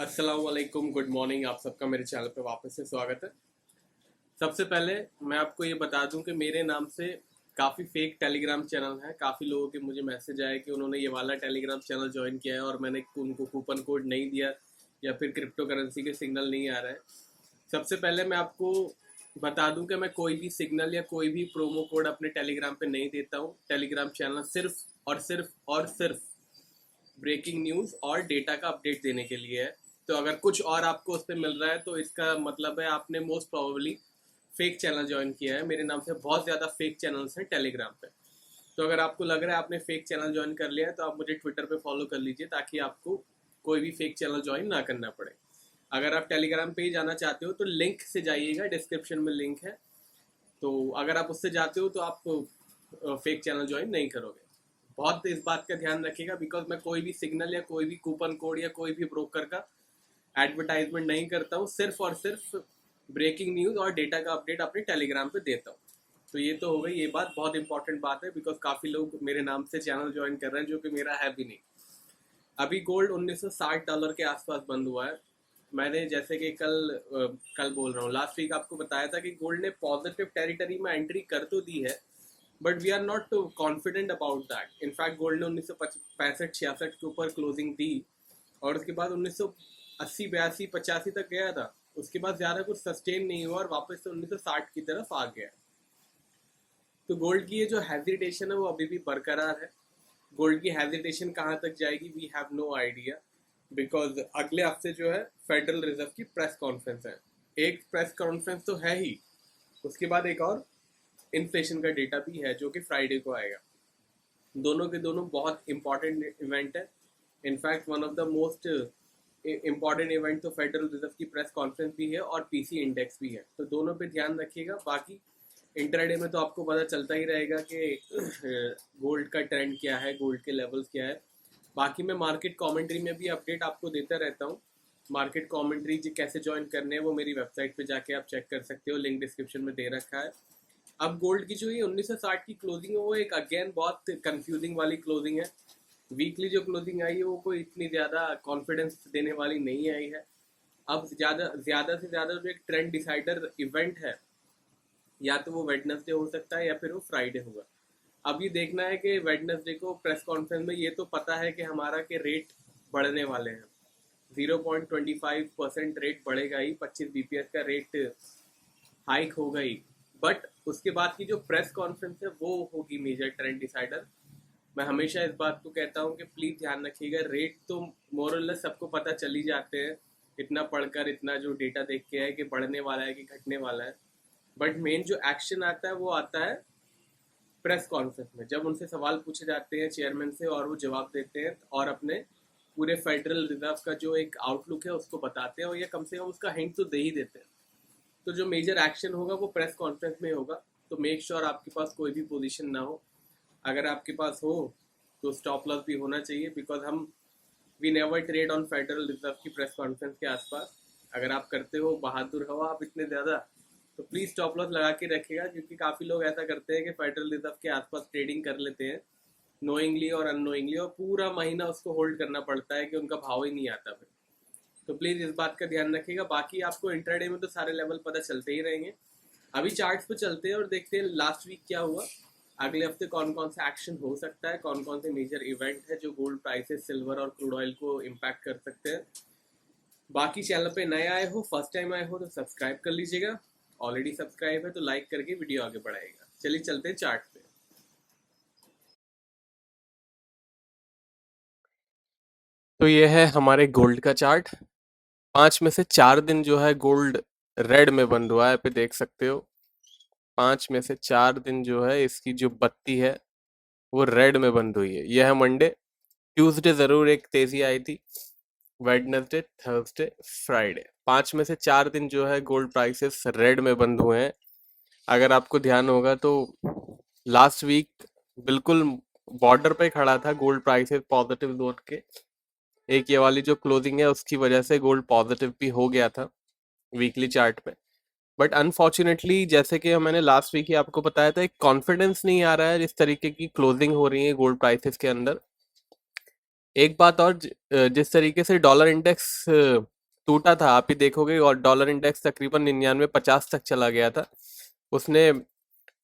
अस्सलाम वालेकुम, good morning. आप सबका मेरे चैनल पे वापस से स्वागत है। सबसे पहले मैं आपको ये बता दूं कि मेरे नाम से काफ़ी फेक टेलीग्राम चैनल हैं। काफ़ी लोगों के मुझे मैसेज आए कि उन्होंने ये वाला टेलीग्राम चैनल ज्वाइन किया है और मैंने उनको कूपन कोड नहीं दिया या फिर क्रिप्टो करेंसी के सिग्नल नहीं आ रहा है। सबसे पहले मैं आपको बता दूं कि मैं कोई भी सिग्नल या कोई भी प्रोमो कोड अपने टेलीग्राम पे नहीं देता हूँ। टेलीग्राम चैनल सिर्फ ब्रेकिंग न्यूज़ और डेटा का अपडेट देने के लिए है। तो अगर कुछ और आपको उस पर मिल रहा है तो इसका मतलब है आपने most probably fake channel join किया है। मेरे नाम से बहुत ज़्यादा फेक चैनल्स हैं टेलीग्राम पे। तो अगर आपको लग रहा है आपने फेक चैनल ज्वाइन कर लिया है तो आप मुझे ट्विटर पे फॉलो कर लीजिए ताकि आपको कोई भी फेक चैनल ज्वाइन ना करना पड़े। अगर आप टेलीग्राम पे ही जाना चाहते हो तो लिंक से जाइएगा, डिस्क्रिप्शन में लिंक है। तो अगर आप उससे जाते हो तो आप फेक चैनल ज्वाइन नहीं करोगे। बहुत इस बात का ध्यान रखिएगा बिकॉज मैं कोई भी सिग्नल या कोई भी कूपन कोड या कोई भी ब्रोकर का एडवर्टाइजमेंट नहीं करता हूँ। सिर्फ और सिर्फ ब्रेकिंग न्यूज़ और डेटा का अपडेट अपने टेलीग्राम पे देता हूँ। तो ये तो हो गई, ये बात बहुत इंपॉर्टेंट बात है बिकॉज काफ़ी लोग मेरे नाम से चैनल ज्वाइन कर रहे हैं जो कि मेरा है भी नहीं। अभी गोल्ड $1960 के आसपास बंद हुआ है। मैंने जैसे कि कल बोल रहा हूँ, लास्ट वीक आपको बताया था कि गोल्ड ने पॉजिटिव टेरिटरी में एंट्री कर तो दी है but we are not confident about that. In fact gold ने 1965-66 के ऊपर क्लोजिंग दी और उसके बाद 1980, 82, 85 तक गया था। उसके बाद ज़्यादा कुछ सस्टेन नहीं हुआ और वापस से 1960 की तरफ आ गया। तो गोल्ड की ये जो हेजिटेशन है वो अभी भी बरकरार है। गोल्ड की हेजिटेशन कहाँ तक जाएगी we have no idea because अगले हफ्ते जो है फेडरल रिजर्व की प्रेस कॉन्फ्रेंस है। एक प्रेस कॉन्फ्रेंस तो है ही, उसके बाद एक और इन्फ्लेशन का डेटा भी है जो कि फ्राइडे को आएगा। दोनों के दोनों बहुत इंपॉर्टेंट इवेंट है। In fact one of the most important event तो फेडरल रिजर्व की प्रेस कॉन्फ्रेंस भी है और पीसी इंडेक्स भी है। तो दोनों पे ध्यान रखिएगा। बाकी इंटरडे में तो आपको पता चलता ही रहेगा कि गोल्ड का ट्रेंड क्या है, गोल्ड के लेवल्स क्या है। बाकी मैं मार्केट कमेंट्री में भी अपडेट आपको देता रहता हूँ। मार्केट कमेंट्री कैसे ज्वाइन करने हैं वो मेरी वेबसाइट पे जाके आप चेक कर सकते हो, लिंक डिस्क्रिप्शन में दे रखा है। अब गोल्ड की जो ये 1960 की क्लोजिंग है वो एक अगेन बहुत कंफ्यूजिंग वाली क्लोजिंग है। वीकली जो क्लोजिंग आई है वो कोई इतनी ज़्यादा कॉन्फिडेंस देने वाली नहीं आई है। अब ज़्यादा ज़्यादा से ज़्यादा जो एक ट्रेंड डिसाइडर इवेंट है या तो वो वेडनेसडे हो सकता है या फिर वो फ्राइडे होगा। अब ये देखना है कि वेडनेसडे को प्रेस कॉन्फ्रेंस में ये तो पता है कि हमारा के रेट बढ़ने वाले हैं। 0.25% रेट बढ़ेगा ही, 25 बीपीएस का रेट हाइक हो गई। बट उसके बाद की जो प्रेस कॉन्फ्रेंस है वो होगी मेजर ट्रेंड डिसाइडर। मैं हमेशा इस बात को कहता हूँ कि प्लीज़ ध्यान रखिएगा, रेट तो मोरलेस सबको पता चल ही जाते हैं इतना पढ़कर, इतना जो डेटा देख के है कि बढ़ने वाला है कि घटने वाला है। बट मेन जो एक्शन आता है वो आता है प्रेस कॉन्फ्रेंस में, जब उनसे सवाल पूछे जाते हैं चेयरमैन से और वो जवाब देते हैं और अपने पूरे फेडरल रिजर्व का जो एक आउटलुक है उसको बताते हैं और या कम से कम उसका हिंट तो दे ही देते हैं। तो जो मेजर एक्शन होगा वो प्रेस कॉन्फ्रेंस में होगा। तो मेक श्योर आपके पास कोई भी पोजीशन ना हो। अगर आपके पास हो तो स्टॉप लॉस भी होना चाहिए बिकॉज हम we never trade on Federal Reserve की प्रेस कॉन्फ्रेंस के आसपास। अगर आप करते हो, बहादुर हो आप इतने ज़्यादा, तो प्लीज़ स्टॉप लॉस लगा के रखिएगा क्योंकि काफ़ी लोग ऐसा करते हैं कि फेडरल रिजर्व के आसपास ट्रेडिंग कर लेते हैं नोइंगली और अननोइंगली और पूरा महीना उसको होल्ड करना पड़ता है कि उनका भाव ही नहीं आता फिर। तो प्लीज़ इस बात का ध्यान रखिएगा। बाकी आपको इंट्राडे में तो सारे लेवल पता चलते ही रहेंगे। अभी चार्ट्स पे चलते हैं और देखते हैं लास्ट वीक क्या हुआ, अगले हफ्ते कौन कौन सा एक्शन हो सकता है, कौन कौन से मेजर इवेंट है जो गोल्ड प्राइसेस, सिल्वर और क्रूड ऑयल को इम्पैक्ट कर सकते हैं। बाकी चैनल पे नए आए हो, फर्स्ट टाइम आए हो तो सब्सक्राइब कर लीजिएगा। ऑलरेडी सब्सक्राइब है तो लाइक करके वीडियो आगे बढ़ाएगा। चलिए चलते हैं चार्ट पे। तो ये है हमारे गोल्ड का चार्ट। 5 में से 4 दिन जो है गोल्ड रेड में बंद हुआ है, पे देख सकते हो। 5 में से 4 दिन जो है इसकी जो बत्ती है वो रेड में बंद हुई है। यह है मंडे। ट्यूसडे ज़रूर एक तेज़ी आई थी, वेडनेसडे, थर्सडे, फ्राइडे। 5 में से 4 दिन जो है गोल्ड प्राइसेस रेड में बंद हुए हैं। अगर आपको ध्यान होगा तो लास्ट वीक बिल्कुल बॉर्डर पे खड़ा था गोल्ड प्राइसेस पॉजिटिव जोन के। एक ये वाली जो क्लोजिंग है उसकी वजह से गोल्ड पॉजिटिव भी हो गया था वीकली चार्ट में। बट अनफॉर्चुनेटली जैसे कि मैंने लास्ट वीक ही आपको बताया था, एक कॉन्फिडेंस नहीं आ रहा है जिस तरीके की क्लोजिंग हो रही है गोल्ड प्राइसेस के अंदर। एक बात और, जिस तरीके से डॉलर इंडेक्स टूटा था, आप ही देखोगे, और डॉलर इंडेक्स तकरीबन 99-50 तक चला गया था। उसने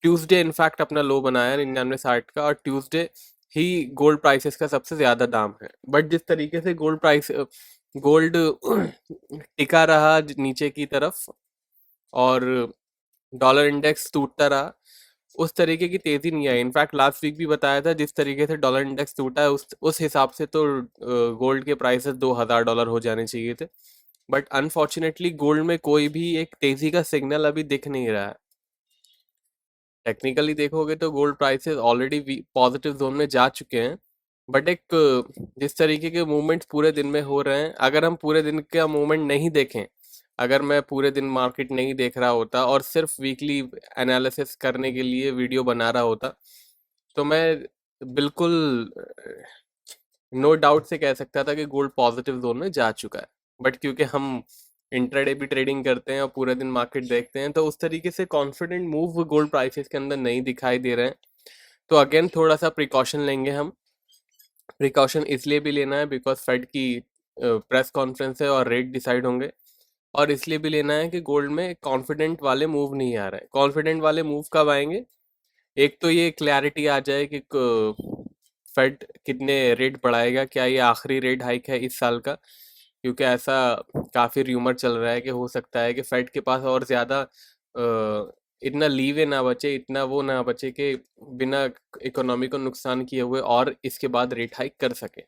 ट्यूसडे इनफैक्ट अपना लो बनाया 99-60 का, और ट्यूसडे ही गोल्ड प्राइसेस का सबसे ज्यादा दाम है। बट जिस तरीके से गोल्ड टिका रहा नीचे की तरफ, और डॉलर इंडेक्स टूटता रहा, उस तरीके की तेजी नहीं आई। इनफैक्ट लास्ट वीक भी बताया था, जिस तरीके से डॉलर इंडेक्स टूटा है उस हिसाब से तो गोल्ड के प्राइसेस $2000 हो जाने चाहिए थे। बट अनफॉर्चुनेटली गोल्ड में कोई भी एक तेजी का सिग्नल अभी दिख नहीं रहा है। टेक्निकली देखोगे तो gold prices already positive zone में जा चुके हैं। बट एक जिस तरीके के मूवमेंट्स पूरे दिन में हो रहे हैं, अगर हम पूरे दिन का मूवमेंट नहीं देखें, अगर मैं पूरे दिन मार्केट नहीं देख रहा होता और सिर्फ वीकली एनालिसिस करने के लिए वीडियो बना रहा होता, तो मैं बिल्कुल नो डाउट से कह सकता था कि गोल्ड पॉजिटिव जोन में जा चुका है। बट क्योंकि हम इंट्राडे भी ट्रेडिंग करते हैं और पूरे दिन मार्केट देखते हैं, तो उस तरीके से कॉन्फिडेंट मूव गोल्ड प्राइसेस के अंदर नहीं दिखाई दे रहे हैं। तो अगेन थोड़ा सा प्रिकॉशन लेंगे हम। प्रिकॉशन इसलिए भी लेना है बिकॉज फेड की प्रेस कॉन्फ्रेंस है और रेट डिसाइड होंगे, और इसलिए भी लेना है कि गोल्ड में कॉन्फिडेंट वाले मूव नहीं आ रहे हैं। कॉन्फिडेंट वाले मूव कब आएंगे? एक तो ये क्लैरिटी आ जाए कि फेड कितने रेट बढ़ाएगा, क्या ये आखिरी रेट हाइक है इस साल का, क्योंकि ऐसा काफ़ी र्यूमर चल रहा है कि हो सकता है कि फेड के पास और ज़्यादा इतना लीवे ना बचे, इतना वो ना बचे कि बिना इकोनॉमी को नुकसान किए हुए और इसके बाद रेट हाइक कर सके।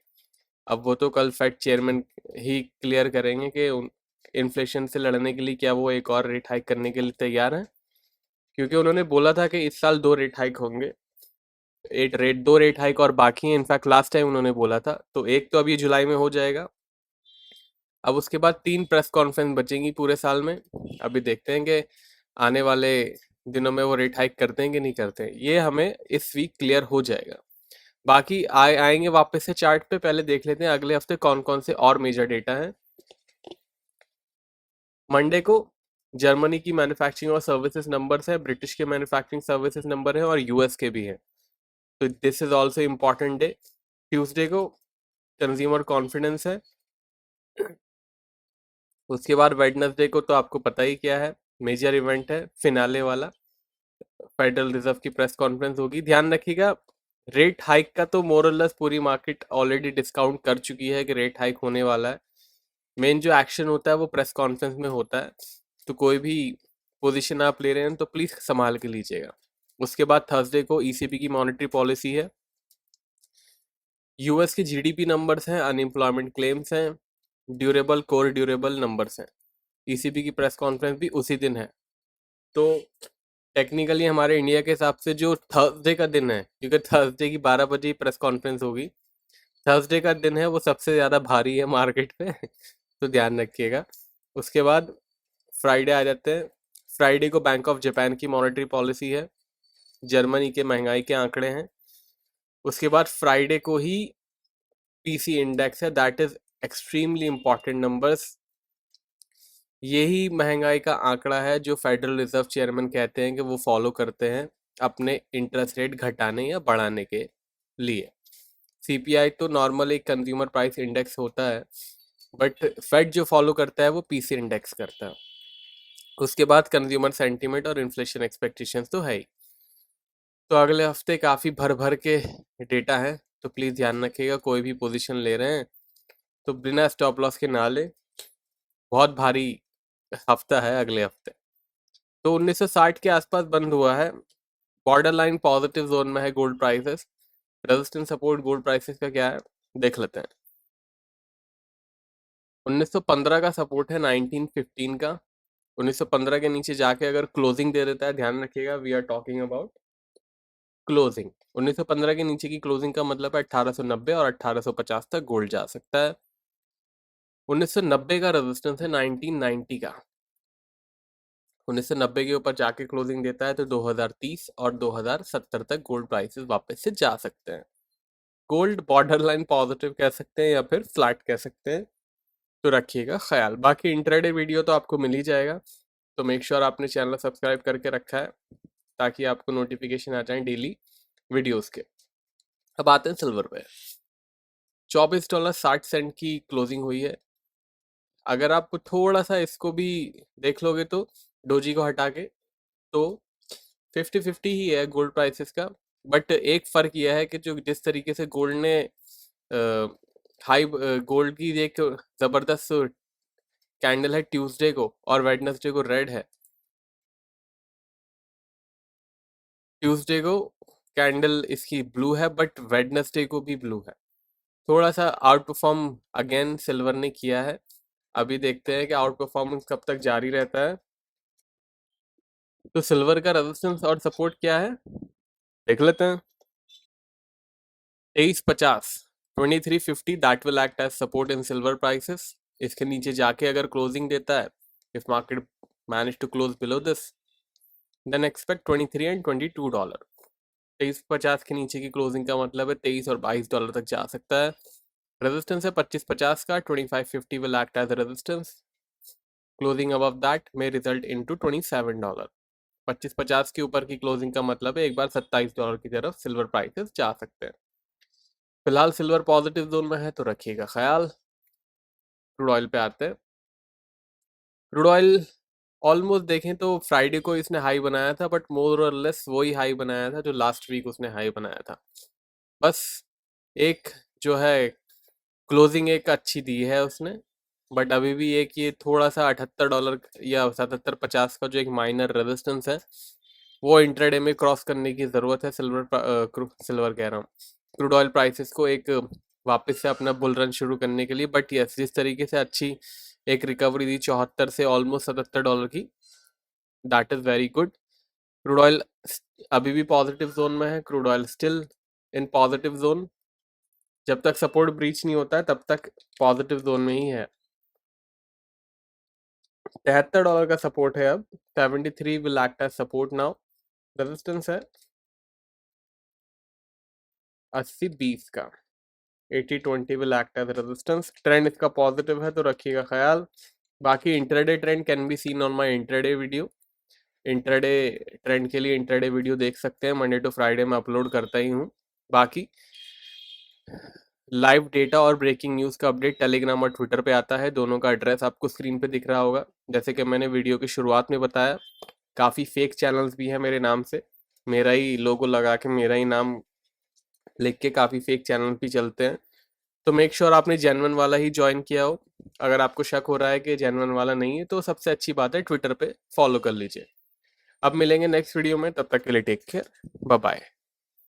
अब वो तो कल फेड चेयरमैन ही क्लियर करेंगे कि इन्फ्लेशन से लड़ने के लिए क्या वो एक और रेट हाइक करने के लिए तैयार हैं, क्योंकि उन्होंने बोला था कि इस साल 2 रेट हाइक होंगे। 2 रेट हाइक और बाकी हैं। इनफैक्ट लास्ट टाइम उन्होंने बोला था, तो एक तो अभी जुलाई में हो जाएगा। अब उसके बाद 3 प्रेस कॉन्फ्रेंस बचेंगी पूरे साल में। अभी देखते हैं कि आने वाले दिनों में वो रेट हाइक करते हैं कि नहीं करते हैं, ये हमें इस वीक क्लियर हो जाएगा। बाकी आएंगे वापस से चार्ट पे, पहले देख लेते हैं अगले हफ्ते कौन कौन से और मेजर डेटा हैं। मंडे को जर्मनी की मैन्युफैक्चरिंग और सर्विसेज नंबर्स हैं, ब्रिटिश के मैन्युफैक्चरिंग सर्विसेज नंबर है, और यूएस के भी हैं। तो this is also important day. Tuesday को कंज्यूमर कॉन्फिडेंस है। उसके बाद वेडनेसडे को तो आपको पता ही क्या है, मेजर इवेंट है, फिनाले वाला, फेडरल रिजर्व की प्रेस कॉन्फ्रेंस होगी। ध्यान रखिएगा, रेट हाइक का तो मोरलेस पूरी मार्केट ऑलरेडी डिस्काउंट कर चुकी है कि रेट हाइक होने वाला है। मेन जो एक्शन होता है वो प्रेस कॉन्फ्रेंस में होता है। तो कोई भी पोजीशन आप ले रहे हैं तो प्लीज संभाल के लीजिएगा। उसके बाद थर्सडे को ईसीबी की मॉनेटरी पॉलिसी है। यूएस के जीडीपी नंबर्स हैं, अनएम्प्लॉयमेंट क्लेम्स हैं, ड्यूरेबल कोर ड्यूरेबल नंबर्स हैं। ईसीबी की प्रेस कॉन्फ्रेंस भी उसी दिन है। तो टेक्निकली हमारे इंडिया के हिसाब से जो थर्सडे का दिन है, क्योंकि थर्सडे की 12 बजे प्रेस कॉन्फ्रेंस होगी, थर्सडे का दिन है वो सबसे ज़्यादा भारी है मार्केट पे तो ध्यान रखिएगा। उसके बाद फ्राइडे आ जाते हैं। फ्राइडे को बैंक ऑफ जापान की मॉनेटरी पॉलिसी है, जर्मनी के महंगाई के आंकड़े हैं। उसके बाद फ्राइडे को ही पीसी इंडेक्स है, that is extremely important numbers. यही महंगाई का आंकड़ा है जो फेडरल रिजर्व चेयरमैन कहते हैं कि वो फॉलो करते हैं अपने इंटरेस्ट रेट घटाने या बढ़ाने के लिए। सीपीआई तो नॉर्मल एक कंज्यूमर प्राइस इंडेक्स होता है, बट फेड जो फॉलो करता है वो पीसी इंडेक्स करता है। उसके बाद कंज्यूमर सेंटीमेंट और इन्फ्लेशन एक्सपेक्टेशंस तो है ही। तो अगले हफ्ते काफ़ी भर भर के डेटा है, तो प्लीज़ ध्यान रखिएगा, कोई भी पोजीशन ले रहे हैं तो बिना स्टॉप लॉस के ना ले। बहुत भारी हफ्ता है अगले हफ्ते। तो 1960 के आसपास बंद हुआ है। बॉर्डर लाइन पॉजिटिव जोन में है gold prices. Resistance support gold prices का क्या है देख लेते हैं। 1915 का सपोर्ट है 1915 का। 1915 के नीचे जाके अगर क्लोजिंग दे देता है, ध्यान रखिएगा we are talking about closing. 1915 के नीचे की क्लोजिंग का मतलब है 1890 और 1850 तक गोल्ड जा सकता है। 1990 का रेजिस्टेंस है 1990 का। 1990 के ऊपर जाके क्लोजिंग देता है तो 2030 और 2070 तक गोल्ड प्राइसेस वापस से जा सकते हैं। गोल्ड बॉर्डर लाइन पॉजिटिव कह सकते हैं या फिर फ्लैट कह सकते हैं, तो रखिएगा ख्याल। बाकी इंट्राडे वीडियो तो आपको मिल ही जाएगा, तो मेक श्योर आपने चैनल सब्सक्राइब करके रखा है ताकि आपको नोटिफिकेशन आ जाए डेली वीडियोस के। अब आते हैं सिल्वर पे। $24.60 की क्लोजिंग हुई है। अगर आप थोड़ा सा इसको भी देख लोगे तो डोजी को हटा के, तो 50-50 ही है गोल्ड प्राइसेस का। बट एक फर्क यह है कि जो जिस तरीके से गोल्ड ने हाई गोल्ड की एक जबरदस्त कैंडल है ट्यूसडे को और वेडनेसडे को रेड है। ट्यूसडे को कैंडल इसकी ब्लू है बट वेडनेसडे को भी ब्लू है। थोड़ा सा आउट परफॉर्म अगेन सिल्वर ने किया है। अभी देखते हैं कि आउट परफॉर्मेंस कब तक जारी रहता है। तो सिल्वर का रेजिस्टेंस और सपोर्ट क्या है देख लेते हैं। 2350, 2350 that will act as support in silver prices. इसके नीचे जाके अगर क्लोजिंग देता है, if market manage to close below this, then expect 23 and $22। 2350 के नीचे की क्लोजिंग का मतलब है $23 और $22 तक जा सकता है। रेजिस्टेंस है 2550 का, 2550 will act as resistance. Closing above that may result into $27। 2550 के ऊपर की क्लोजिंग का मतलब है एक बार $27 की तरफ सिल्वर प्राइसेस जा सकते हैं। फिलहाल सिल्वर पॉजिटिव जोन में है तो रखिएगा ख्याल। क्रूड ऑयल पे आते हैं। क्रूड ऑयल ऑलमोस्ट देखें तो फ्राइडे को इसने हाई बनाया था, बट मोर और लेस वही हाई बनाया था जो लास्ट वीक उसने हाई बनाया था। बस एक जो है क्लोजिंग एक अच्छी दी है उसने, बट अभी भी एक ये थोड़ा सा $78 या 77-50 का जो एक माइनर रेजिस्टेंस है वो इंट्राडे में क्रॉस करने की ज़रूरत है। सिल्वर कह रहा हूँ, क्रूड ऑयल प्राइसेस को एक वापस से अपना बुल रन शुरू करने के लिए। बट यस, जिस तरीके से अच्छी एक रिकवरी दी 74 से ऑलमोस्ट $77 की, that is very good. Crude oil अभी भी पॉजिटिव जोन में है। Crude oil still in positive zone. जब तक सपोर्ट ब्रीच नहीं होता है तब तक पॉजिटिव जोन में ही है। $73 का सपोर्ट है अब। 73 will act as support now. Resistance है 80-20 का। 80-20 will act as resistance. Trend इसका पॉजिटिव है तो रखिएगा ख्याल। बाकी intraday trend can be seen on my intraday video. Intraday trend के लिए इंट्राडे वीडियो देख सकते हैं, मंडे टू फ्राइडे में अपलोड करता ही हूँ। बाकी लाइव डेटा और ब्रेकिंग न्यूज़ का अपडेट टेलीग्राम और ट्विटर पे आता है। दोनों का एड्रेस आपको स्क्रीन पे दिख रहा होगा। जैसे कि मैंने वीडियो की शुरुआत में बताया, काफ़ी फेक चैनल्स भी हैं मेरे नाम से। मेरा ही लोगो लगा के मेरा ही नाम लिख के काफ़ी फेक चैनल भी चलते हैं। तो मेक श्योर आपने जेन्युइन वाला ही ज्वाइन किया हो। अगर आपको शक हो रहा है कि जेन्युइन वाला नहीं है तो सबसे अच्छी बात है ट्विटर पे फॉलो कर लीजिए। अब मिलेंगे नेक्स्ट वीडियो में, तब तक के लिए टेक केयर, बाय बाय।